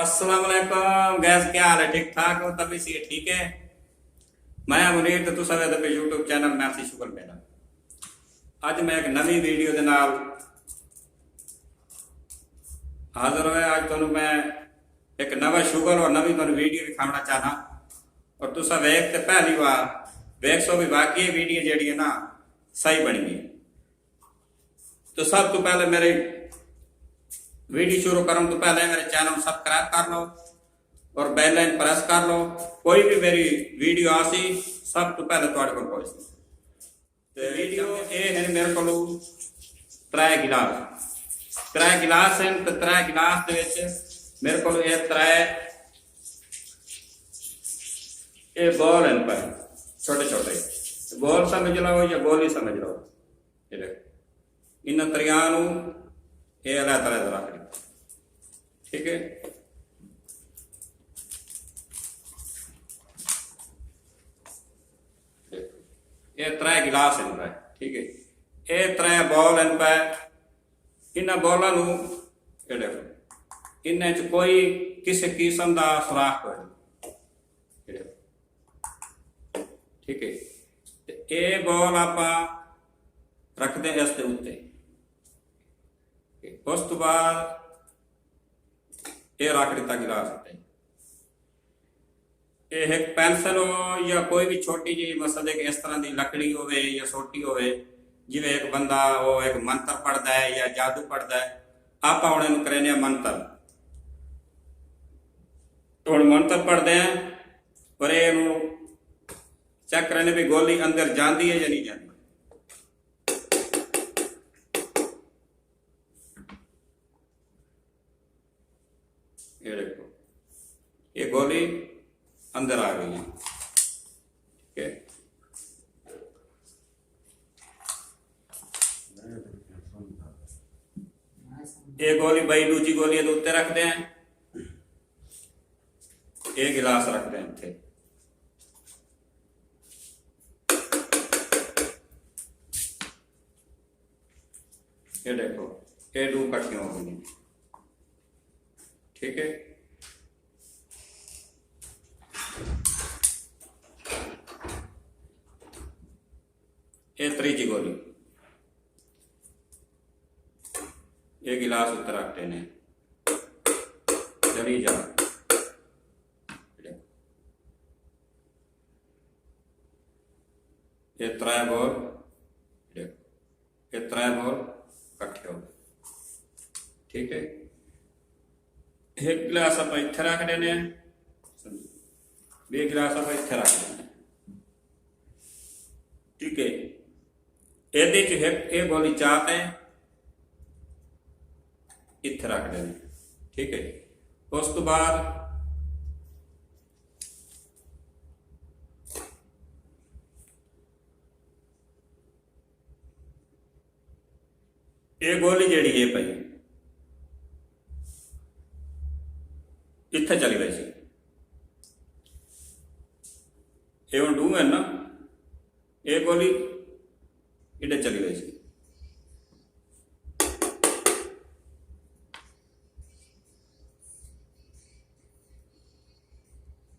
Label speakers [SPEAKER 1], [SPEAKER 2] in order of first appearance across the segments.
[SPEAKER 1] अस्सलाम वालेकुम गैस, क्या हाल है? ठीक ठाक हो? तभी से ठीक है। मैं मुनीर तो तुसा वे पे यूट्यूब चैनल मैं सी शुगर मेरा अज मैं एक नवी वीडियो के नाल हाजिर होया। अज तुहानू मैं एक नवा शुगर और नवी तुहानू वीडियो दिखाना चाहना और तुसा वेख ते पहली बार वेख सो भी वाकई ये वीडियो जेडी है ना सही बनी है। तो सब तो पहले मेरे वीडियो शुरू करने तो पहले मेरे चैनल सब्सक्राइब कर लो और बेल लाइन प्रेस कर लो। कोई भी मेरी वीडियो आसी सब तो पहले तुहाडे कोल पहुंचदी। ते वीडियो ये है मेरे को त्रै गिलास हैं। तो त्रै गिलास दे विच मेरे को ये त्रै ये बॉल हैं पर छोटे छोटे बॉल समझ लो या गोली समझ लो। ये देखो इन त्रियां नूं ये अलग तरह रख दी, ठीक है। ये त्रै गिलास हैं पे, ठीक है। ये त्रै बॉल हैं पे इन्हां बॉलों नूं ये देखो इन्हां च कोई किसी किस्म का सुराख कोई नहीं, ठीक है। ये बॉल आपां रखते हैं इसके उत्ते। उस तो बाद ये रख दिता गिलास उत्ते। ये एक पेंसिल हो या कोई भी छोटी जी मसले कि इस तरह की लकड़ी होवे या सोटी होवे, जिवें एक बंदा वो एक मंत्र पढ़ता है या जादू पढ़ता है, आप उन्हें करें मंत्र। तो हम मंत्र पढ़ते हैं पर ये चेक करने भी गोली अंदर जाती है या नहीं जाती। ये देखो ये गोली अंदर आ गई है, ठीक है। ये गोली भाई दूसरी गोली उत्ते रखते हैं, एक गिलास रखते हैं इतने। ये देखो ये दो कट्टी हो गई, ठीक है। ये त्रीजी गोली ये गिलास उत्तर रखते हैं जरी जा। ये त्रै बॉल ये त्रै बॉल कट्ठे हो गए, ठीक है। एक गिलास आप इत्थे रख देने, बे गिलास आप इत्थे रख देने, ठीक है। ये गोली चाहते हैं इत्थे रख देने, ठीक है। उस तो बाद ये गोली जेड़ी है पई इत्थे चली गई सी। ये हम डूंगे ना ये गोली इधर चली गई सी।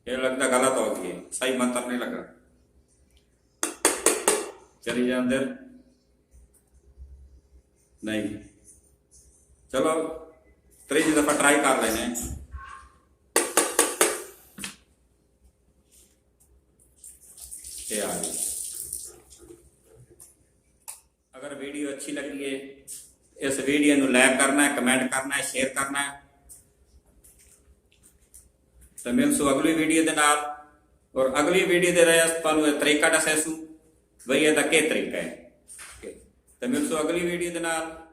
[SPEAKER 1] ये लगता गलत हो गई है, सही मंत्र नहीं लगा। चली जाए अंदर नहीं, चलो तीसरी दफा ट्राई कर लेने। ये आ गई। अगर वीडियो अच्छी लगी है इस वीडियो को लाइक करना है, कमेंट करना है, शेयर करना है। तो मिलसू अगली वीडियो के नाल और अगली वीडियो दे रहे तुहानू तरीका दसेसू बई ये क्या तरीका है। तो मिलसू अगली वीडियो के नाल।